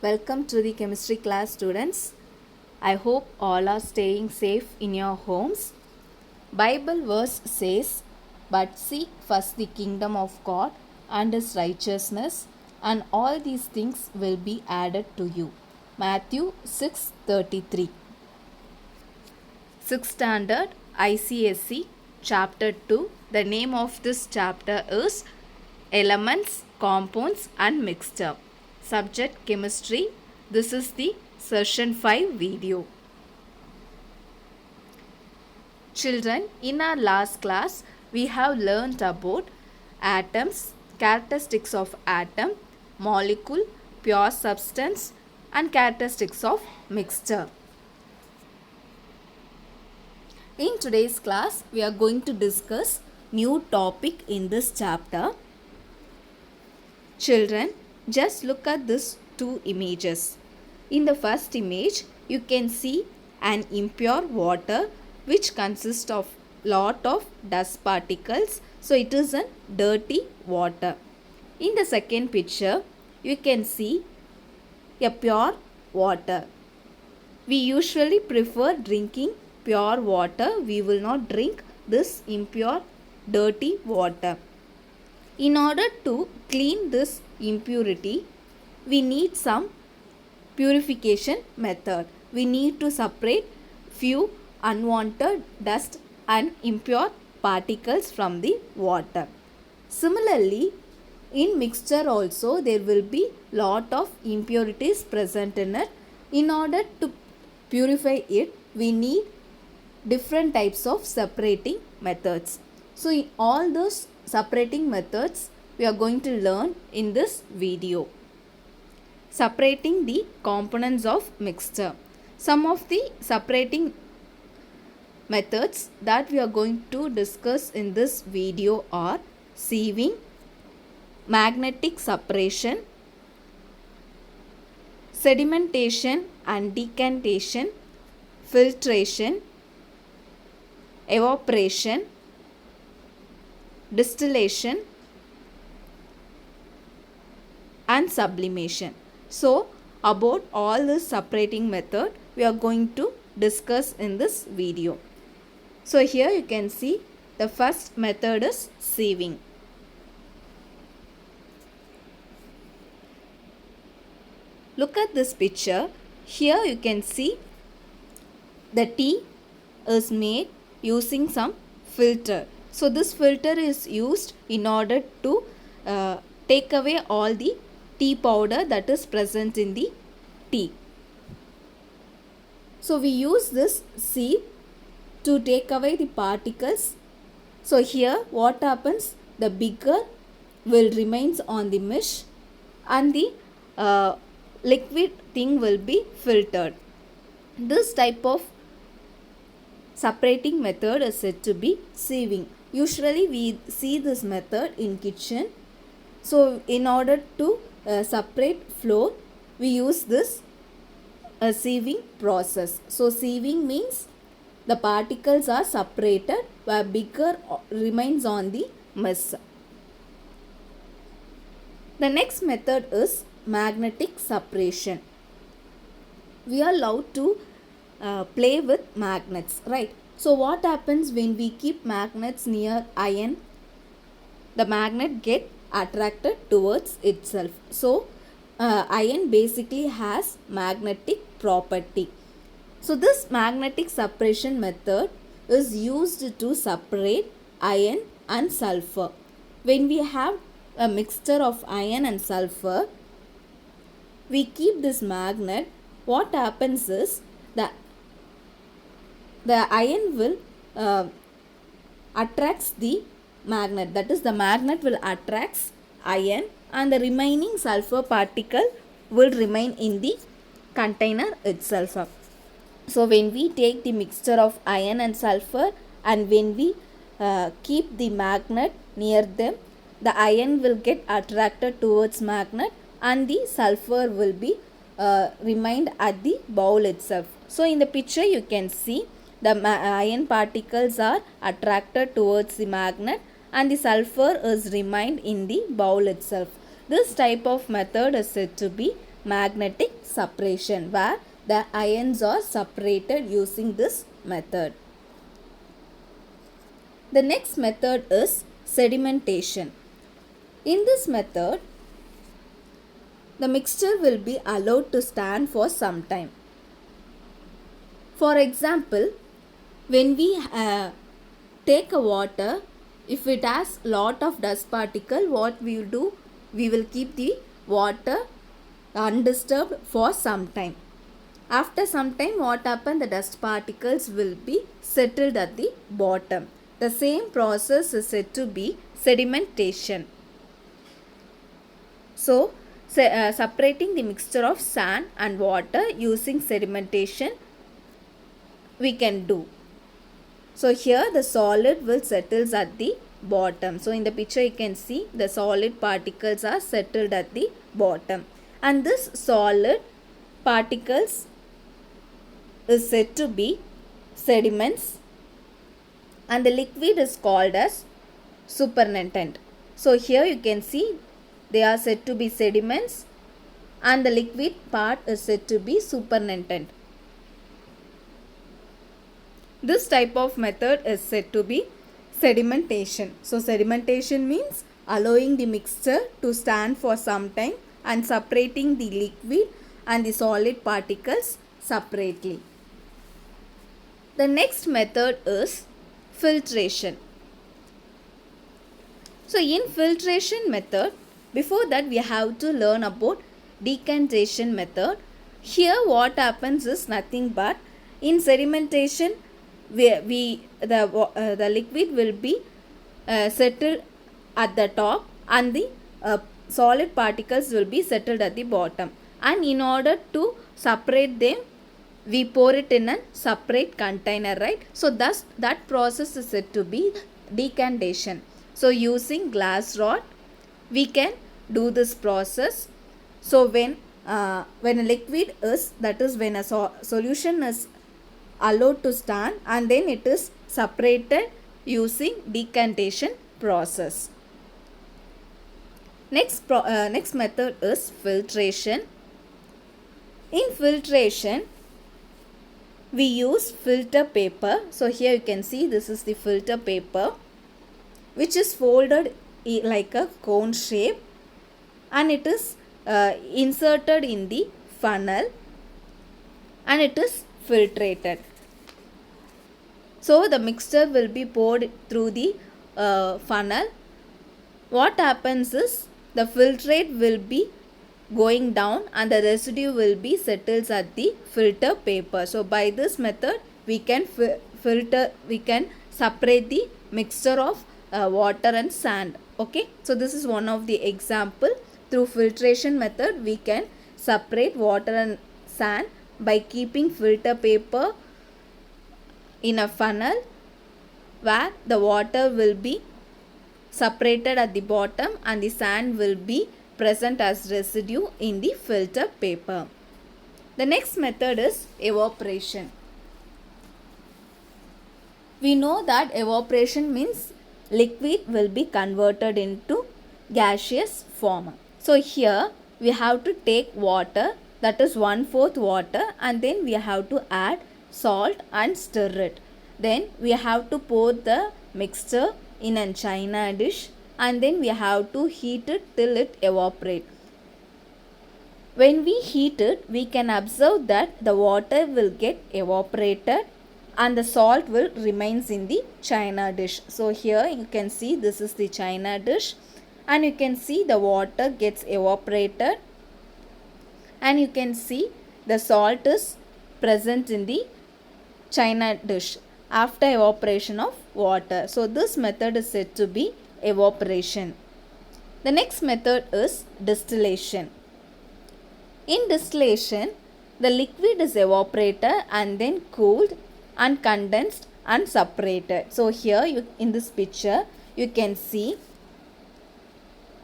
Welcome to the chemistry class, students. I hope all are staying safe in your homes. Bible verse says, "But seek first the kingdom of God and his righteousness, and all these things will be added to you." Matthew 6:33. 6th Standard ICSE Chapter 2. The name of this chapter is Elements, Compounds and Mixture. Subject Chemistry. This is the session 5 video. Children, in our last class we have learnt about atoms, characteristics of atom, molecule, pure substance and characteristics of mixture. In today's class we are going to discuss new topic in this chapter. Children, just look at these two images. In the first image, you can see an impure water which consists of lot of dust particles. So it is a dirty water. In the second picture, you can see a pure water. We usually prefer drinking pure water. We will not drink this impure dirty water. In order to clean this impurity, we need some purification method. We need to separate few unwanted dust and impure particles from the water. Similarly, in mixture also there will be lot of impurities present in it. In order to purify it, we need different types of separating methods. So in all those separating methods we are going to learn in this video. Separating the components of mixture. Some of the separating methods that we are going to discuss in this video are sieving, magnetic separation, sedimentation and decantation, filtration, evaporation, distillation and sublimation. So about all this separating method we are going to discuss in this video. So here you can see the first method is sieving. Look at this picture. Here you can see the tea is made using some filter. So this filter is used in order to take away all the tea powder that is present in the tea. So we use this sieve to take away the particles. So here what happens? The bigger will remains on the mesh and the liquid thing will be filtered. This type of separating method is said to be sieving. Usually we see this method in kitchen. So in order to separate flour, we use this sieving process. So sieving means the particles are separated where bigger remains on the mess. The next method is magnetic separation. We are allowed to play with magnets, right? So what happens when we keep magnets near iron? The magnet get attracted towards itself. So iron basically has magnetic property. So this magnetic separation method is used to separate iron and sulfur. When we have a mixture of iron and sulfur, we keep this magnet. What happens is the iron will attracts the magnet, that is the magnet will attracts iron and the remaining sulfur particle will remain in the container itself. So when we take the mixture of iron and sulfur and when we keep the magnet near them, the iron will get attracted towards magnet and the sulfur will be remained at the bowl itself. So in the picture you can see the iron particles are attracted towards the magnet and the sulfur is remained in the bowl itself. This type of method is said to be magnetic separation, where the ions are separated using this method. The next method is sedimentation. In this method, the mixture will be allowed to stand for some time. For example, when we take a water, if it has lot of dust particle, what we will do? We will keep the water undisturbed for some time. After some time, what happens? The dust particles will be settled at the bottom. The same process is said to be sedimentation. So, separating the mixture of sand and water using sedimentation we can do. So here the solid will settles at the bottom. So in the picture you can see the solid particles are settled at the bottom, and this solid particles is said to be sediments, and the liquid is called as supernatant. So here you can see they are said to be sediments and the liquid part is said to be supernatant. This type of method is said to be sedimentation. So sedimentation means allowing the mixture to stand for some time and separating the liquid and the solid particles separately. The next method is filtration. So in filtration method, before that we have to learn about decantation method. Here what happens is nothing but in sedimentation the liquid will be settled at the top and the solid particles will be settled at the bottom, and in order to separate them we pour it in a separate container, right? So thus that process is said to be decantation. So using glass rod we can do this process. So when a liquid is, that is when a solution is allowed to stand and then it is separated using decantation process. Next method is filtration. In filtration we use filter paper. So here you can see this is the filter paper which is folded like a cone shape, and it is inserted in the funnel and it is filtrated. So the mixture will be poured through the funnel. What happens is the filtrate will be going down and the residue will be settles at the filter paper. So by this method we can separate the mixture of water and sand. Okay, so this is one of the example. Through filtration method we can separate water and sand by keeping filter paper in a funnel where the water will be separated at the bottom and the sand will be present as residue in the filter paper. The next method is evaporation. We know that evaporation means liquid will be converted into gaseous form. So here we have to take water, that is 1/4 water, and then we have to add salt and stir it. Then we have to pour the mixture in a china dish and then we have to heat it till it evaporates. When we heat it, we can observe that the water will get evaporated and the salt will remains in the china dish. So here you can see this is the china dish and you can see the water gets evaporated and you can see the salt is present in the china dish after evaporation of water. So this method is said to be evaporation. The next method is distillation. In distillation, the liquid is evaporated and then cooled and condensed and separated. So here in this picture you can see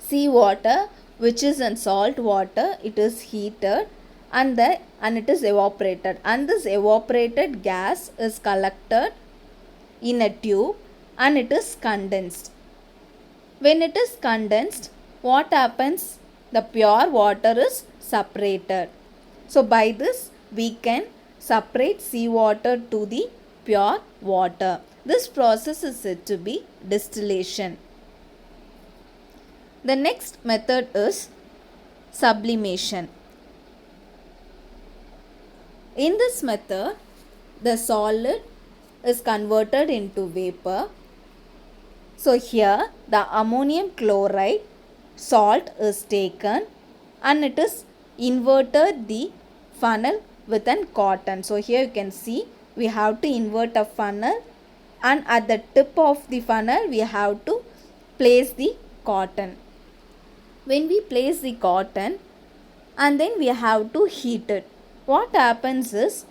seawater which is in salt water. It is heated and it is evaporated, and this evaporated gas is collected in a tube and it is condensed. When it is condensed, what happens? The pure water is separated. So by this we can separate seawater to the pure water. This process is said to be distillation. The next method is sublimation. In this method, the solid is converted into vapor. So here the ammonium chloride salt is taken and it is inverted the funnel with an cotton. So here you can see we have to invert a funnel, and at the tip of the funnel we have to place the cotton. When we place the cotton and then we have to heat it, what happens is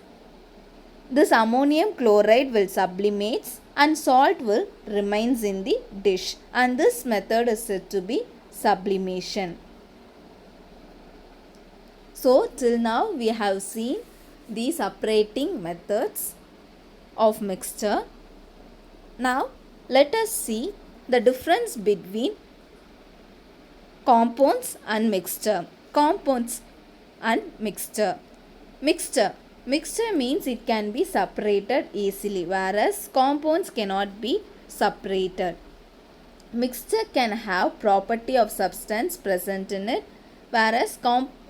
this ammonium chloride will sublimate and salt will remains in the dish, and this method is said to be sublimation. So till now we have seen the separating methods of mixture. Now let us see the difference between compounds and mixture. Compounds and mixture. Mixture means it can be separated easily, whereas compounds cannot be separated. Mixture can have property of substance present in it, whereas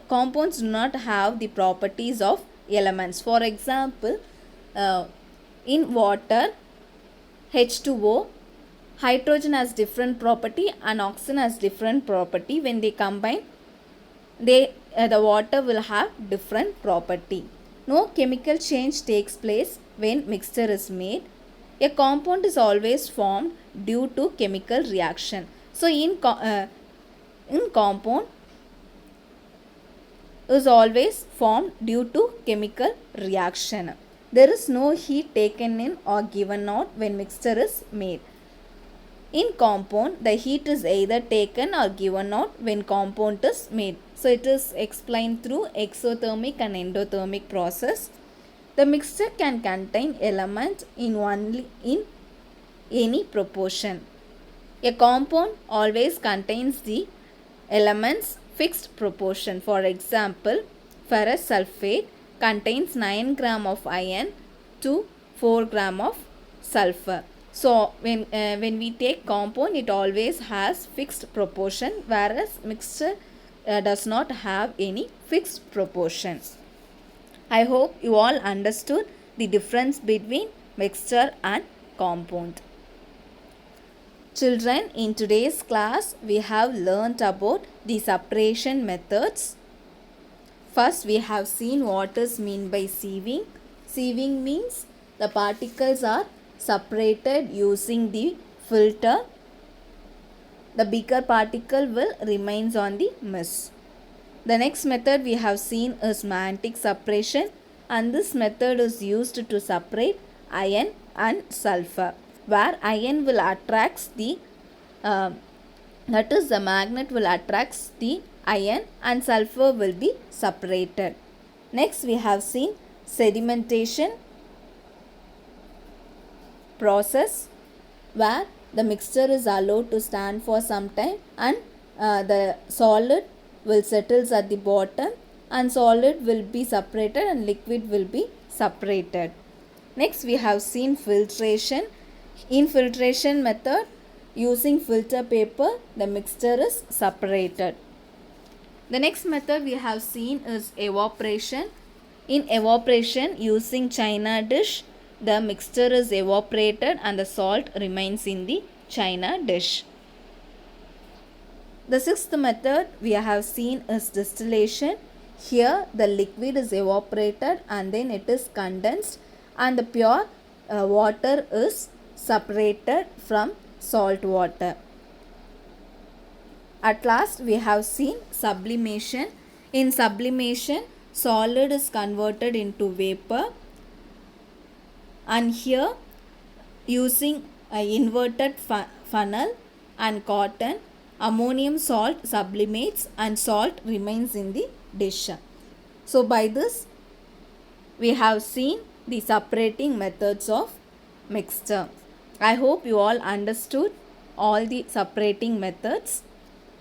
compounds do not have the properties of elements. For example, in water, H2O, hydrogen has different property and oxygen has different property. When they combine, the water will have different property. No chemical change takes place when mixture is made. A compound is always formed due to chemical reaction. So in compound is always formed due to chemical reaction. There is no heat taken in or given out when mixture is made. In compound, the heat is either taken or given out when compound is made. So it is explained through exothermic and endothermic process. The mixture can contain elements in any proportion. A compound always contains the elements fixed proportion. For example, ferrous sulfate contains 9 gram of iron to 4 gram of sulfur. So when we take compound, it always has fixed proportion, whereas mixture does not have any fixed proportions. I hope you all understood the difference between mixture and compound. Children, in today's class we have learnt about the separation methods. First, we have seen what is meant by sieving. Sieving means the particles are separated using the filter. The bigger particle will remains on the mess. The next method we have seen is magnetic separation, and this method is used to separate iron and sulfur, where iron will attracts the that is the magnet will attracts the iron and sulfur will be separated. Next we have seen sedimentation process, where the mixture is allowed to stand for some time and the solid will settles at the bottom and solid will be separated and liquid will be separated. Next we have seen filtration. In filtration method, using filter paper, the mixture is separated. The next method we have seen is evaporation. In evaporation, using china dish, the mixture is evaporated and the salt remains in the china dish. The sixth method we have seen is distillation. Here the liquid is evaporated and then it is condensed and the pure water is separated from salt water. At last we have seen sublimation. In sublimation, solid is converted into vapor, and here using an inverted funnel and cotton, ammonium salt sublimates and salt remains in the dish. So by this we have seen the separating methods of mixture. I hope you all understood all the separating methods.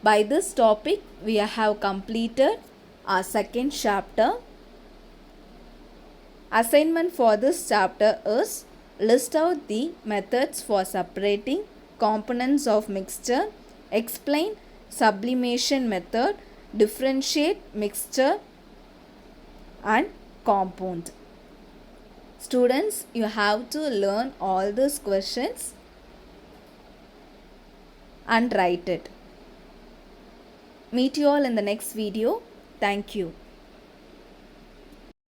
By this topic we have completed our second chapter. Assignment for this chapter is list out the methods for separating components of mixture, explain sublimation method, differentiate mixture and compound. Students, you have to learn all these questions and write it. Meet you all in the next video. Thank you.